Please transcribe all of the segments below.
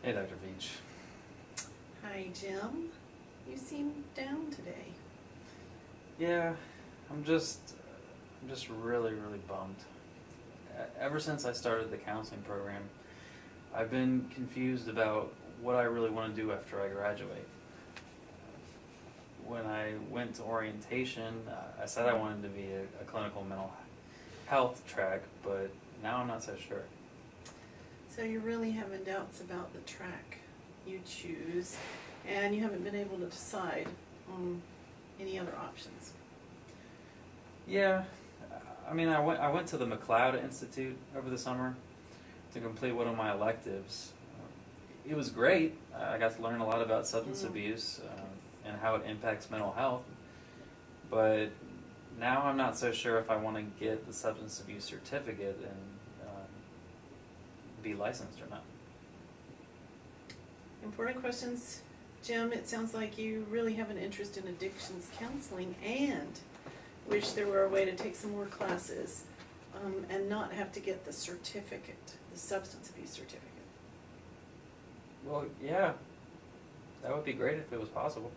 Hey, Dr. Veach. Hi, Jim. You seem down today. Yeah, I'm just really bummed. Ever since I started the counseling program, I've been confused about what I really want to do after I graduate. When I went to orientation, I said I wanted to be a clinical mental health track, but now I'm not so sure. So you're really having doubts about the track you choose, and you haven't been able to decide on any other options. Yeah, I mean, I went to the McLeod Institute over the summer to complete one of my electives. It was great. I got to learn a lot about substance abuse and how it impacts mental health. But now I'm not so sure if I want to get the substance abuse certificate and be licensed or not. Important questions, Jim. It sounds like you really have an interest in addictions counseling and wish there were a way to take some more classes and not have to get the certificate, the substance abuse certificate. Well, yeah, that would be great if it was possible.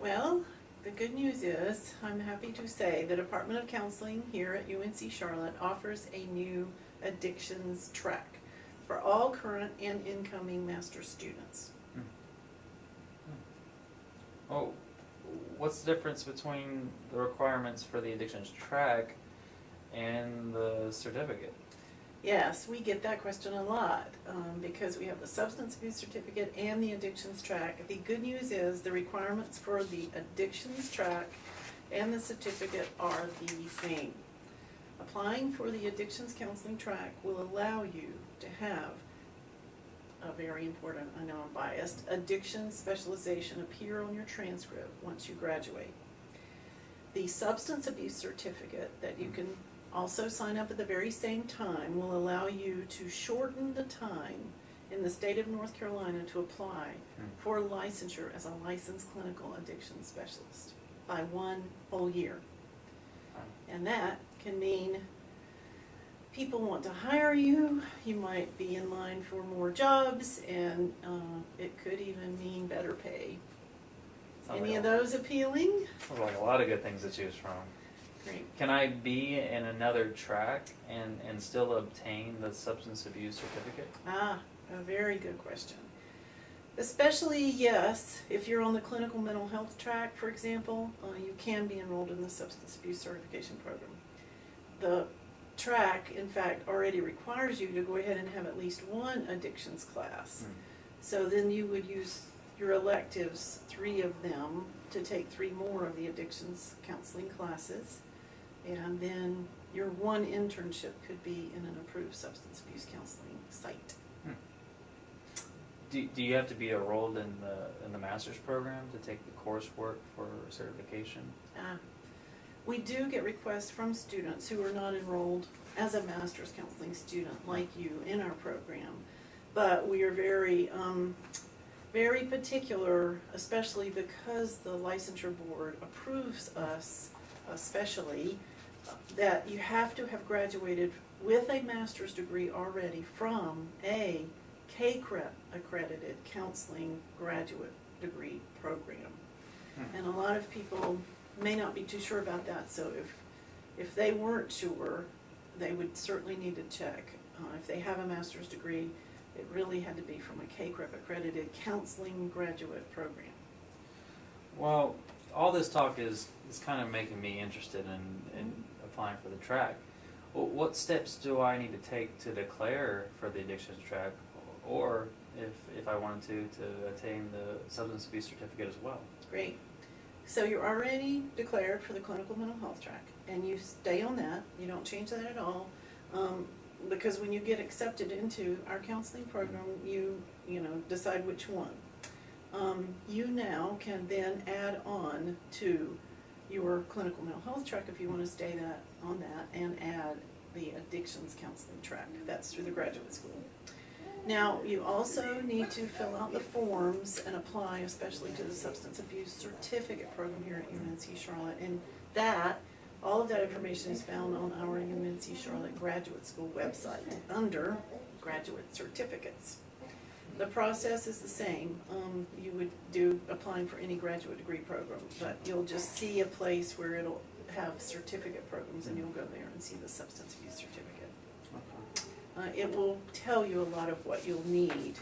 Well, the good news is I'm happy to say the Department of Counseling here at UNC Charlotte offers a new addictions track for all current and incoming master's students. Oh, what's the difference between the requirements for the addictions track and the certificate? Yes, we get that question a lot because we have the substance abuse certificate and the addictions track. The good news is the requirements for the addictions track and the certificate are the same. Applying for the addictions counseling track will allow you to have a very important, I know I'm biased, addiction specialization appear on your transcript once you graduate. The substance abuse certificate that you can also sign up at the very same time will allow you to shorten the time in the state of North Carolina to apply for licensure as a licensed clinical addiction specialist by 1 whole year. And that can mean people want to hire you, you might be in line for more jobs, and it could even mean better pay. Any of those appealing? Sounds like a lot of good things to choose from. Great. Can I be in another track and still obtain the substance abuse certificate? A very good question. Especially, yes, if you're on the clinical mental health track, for example, you can be enrolled in the substance abuse certification program. The track, in fact, already requires you to go ahead and have at least one addictions class. So then you would use your electives, 3 of them, to take 3 more of the addictions counseling classes. And then your one internship could be in an approved substance abuse counseling site. Do you have to be enrolled in the master's program to take the coursework for certification? We do get requests from students who are not enrolled as a master's counseling student like you in our program, but we are very particular, especially because the licensure board approves us, especially that you have to have graduated with a master's degree already from a CACREP accredited counseling graduate degree program. And a lot of people may not be too sure about that, so if they weren't sure, they would certainly need to check. If they have a master's degree, it really had to be from a CACREP accredited counseling graduate program. Well, all this talk is kind of making me interested in applying for the track. Well, what steps do I need to take to declare for the addictions track, or if I wanted to attain the substance abuse certificate as well? Great. So you're already declared for the clinical mental health track, and you stay on that. You don't change that at all, because when you get accepted into our counseling program, you decide which one. You now can then add on to your clinical mental health track if you want to stay on that, and add the addictions counseling track. That's through the graduate school. Now, you also need to fill out the forms and apply, especially to the substance abuse certificate program here at UNC Charlotte. And all of that information is found on our UNC Charlotte Graduate School website under graduate certificates. The process is the same. You would do applying for any graduate degree program, but you'll just see a place where it'll have certificate programs, and you'll go there and see the substance abuse certificate. It will tell you a lot of what you'll need,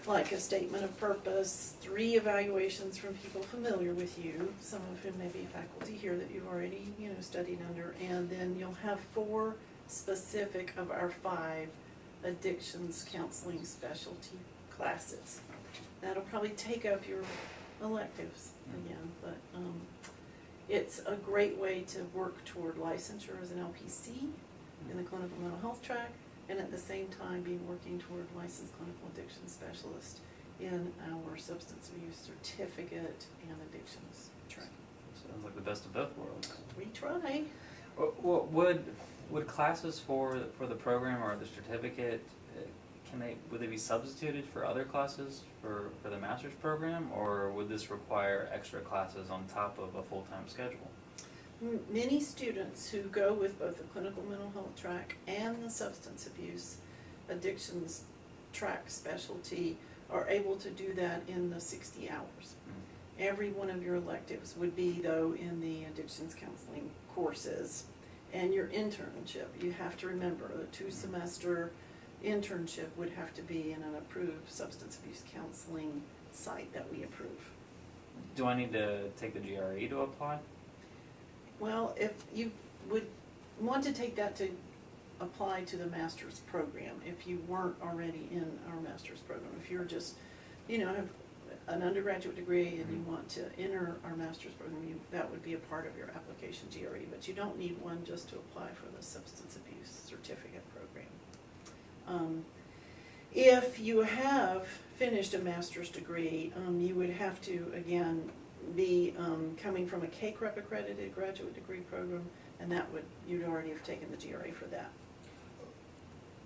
like a statement of purpose, 3 evaluations from people familiar with you, some of whom may be faculty here that you've already, studied under, and then you'll have 4 specific of our 5 addictions counseling specialty classes. That'll probably take up your electives again, but it's a great way to work toward licensure as an LPC in the clinical mental health track, and at the same time be working toward licensed clinical addiction specialist in our substance abuse certificate and addictions track. Sounds like the best of both worlds. We try. Would classes for the program or the certificate, would they be substituted for other classes for the master's program, or would this require extra classes on top of a full-time schedule? Many students who go with both the clinical mental health track and the substance abuse addictions track specialty are able to do that in the 60 hours. Every one of your electives would be, though, in the addictions counseling courses. And your internship, you have to remember, the 2-semester internship would have to be in an approved substance abuse counseling site that we approve. Do I need to take the GRE to apply? Well, if you would want to take that to apply to the master's program, if you weren't already in our master's program, if you're just, have an undergraduate degree and you want to enter our master's program, that would be a part of your application GRE, but you don't need one just to apply for the substance abuse certificate program. If you have finished a master's degree, you would have to, again, be coming from a KCREP accredited graduate degree program, and you'd already have taken the GRE for that.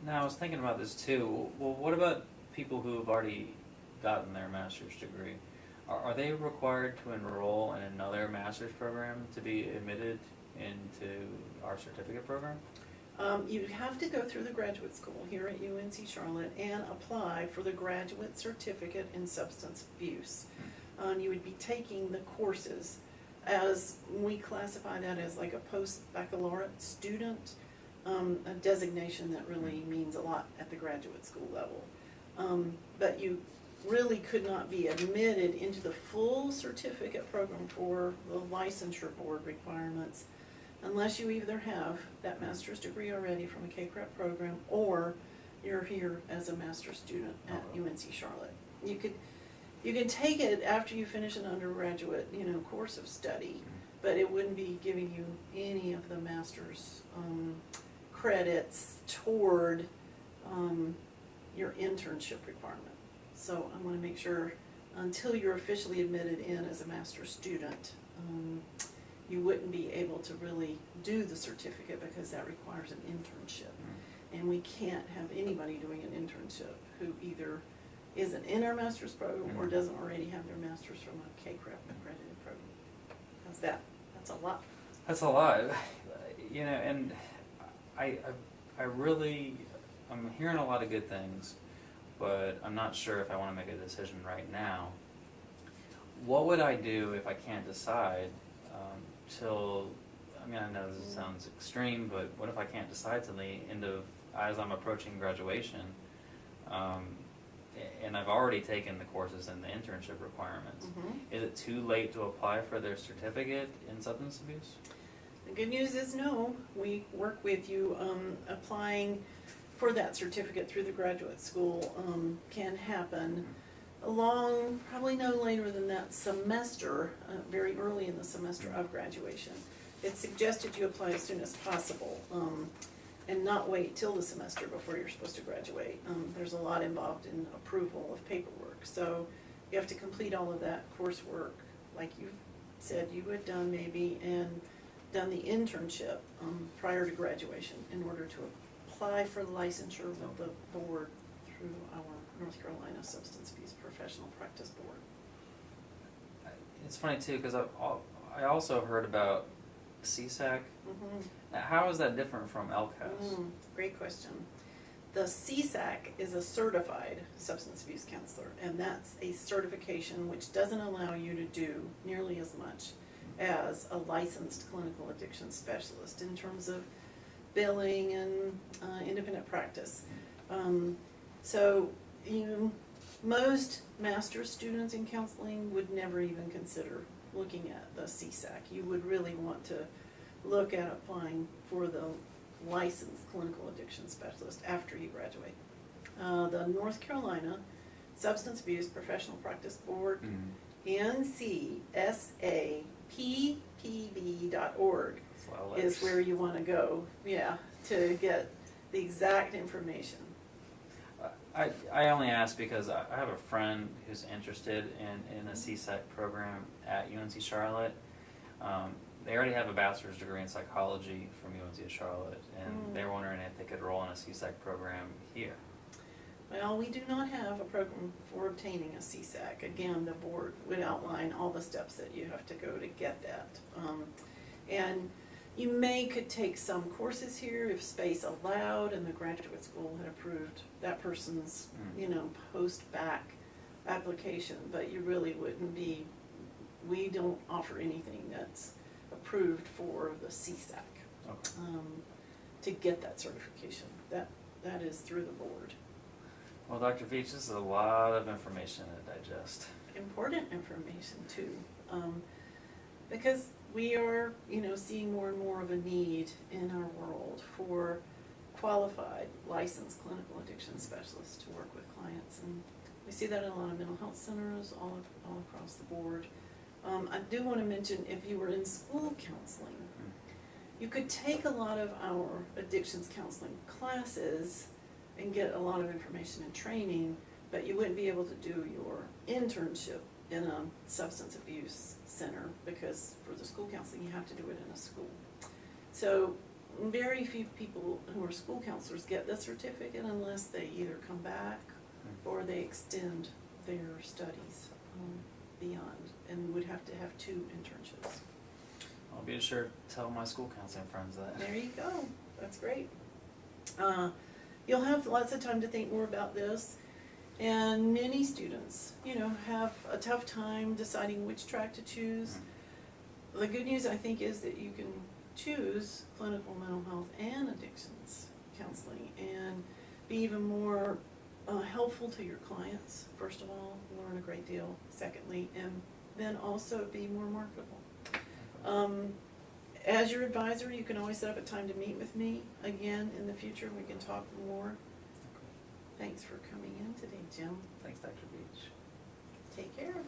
Now, I was thinking about this too. Well, what about people who have already gotten their master's degree? Are they required to enroll in another master's program to be admitted into our certificate program? You have to go through the graduate school here at UNC Charlotte and apply for the graduate certificate in substance abuse. You would be taking the courses, as we classify that as like a post-baccalaureate student, a designation that really means a lot at the graduate school level. But you really could not be admitted into the full certificate program for the licensure board requirements unless you either have that master's degree already from a KCREP program or you're here as a master's student at UNC Charlotte. You can take it after you finish an undergraduate, course of study, but it wouldn't be giving you any of the master's credits toward your internship requirement. So I want to make sure until you're officially admitted in as a master's student, you wouldn't be able to really do the certificate because that requires an internship. And we can't have anybody doing an internship who either isn't in our master's program or doesn't already have their master's from a KCREP accredited program. How's that? That's a lot. That's a lot. And I'm hearing a lot of good things, but I'm not sure if I want to make a decision right now. What would I do if I can't decide I know this sounds extreme, but what if I can't decide till the end of, as I'm approaching graduation, and I've already taken the courses and the internship requirements? Is it too late to apply for their certificate in substance abuse? The good news is no. We work with you. Applying for that certificate through the graduate school can happen along probably no later than that semester, very early in the semester of graduation. It's suggested you apply as soon as possible and not wait till the semester before you're supposed to graduate. There's a lot involved in approval of paperwork, so you have to complete all of that coursework like you said you had done maybe, and done the internship prior to graduation in order to apply for licensure with the board through our North Carolina Substance Abuse Professional Practice Board. It's funny too, because I also heard about Seasick. How is that different from LCAS? Great question. The Seasick is a certified substance abuse counselor, and that's a certification which doesn't allow you to do nearly as much as a licensed clinical addiction specialist in terms of billing and independent practice. So most master's students in counseling would never even consider looking at the CSAC. You would really want to look at applying for the licensed clinical addiction specialist after you graduate. The North Carolina Substance Abuse Professional Practice Board, NCSAPPB.org is where you want to go, to get the exact information. I only ask because I have a friend who's interested in a CSEC program at UNC Charlotte. They already have a bachelor's degree in psychology from UNC Charlotte, and they were wondering if they could enroll in a CSEC program here. Well, we do not have a program for obtaining a CSAC. Again, the board would outline all the steps that you have to go to get that. And you could take some courses here if space allowed and the graduate school had approved that person's, post-bac application, but you really wouldn't be, we don't offer anything that's approved for the CSAC. Okay. To get that certification. That is through the board. Well, Dr. Veach, this is a lot of information to digest. Important information too, because we are, seeing more and more of a need in our world for qualified, licensed clinical addiction specialists to work with clients, and we see that in a lot of mental health centers all across the board. I do want to mention, if you were in school counseling, you could take a lot of our addictions counseling classes and get a lot of information and training, but you wouldn't be able to do your internship in a substance abuse center, because for the school counseling you have to do it in a school. So very few people who are school counselors get the certificate unless they either come back or they extend their studies beyond, and would have to have 2 internships. I'll be sure to tell my school counseling friends that. There you go. That's great. You'll have lots of time to think more about this, and many students, have a tough time deciding which track to choose. The good news, I think, is that you can choose clinical mental health and addictions counseling and be even more helpful to your clients, first of all, learn a great deal, secondly, and then also be more marketable. As your advisor, you can always set up a time to meet with me again in the future. We can talk more. Thanks for coming in today, Jim. Thanks, Dr. Beach. Take care.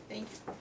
Thank you.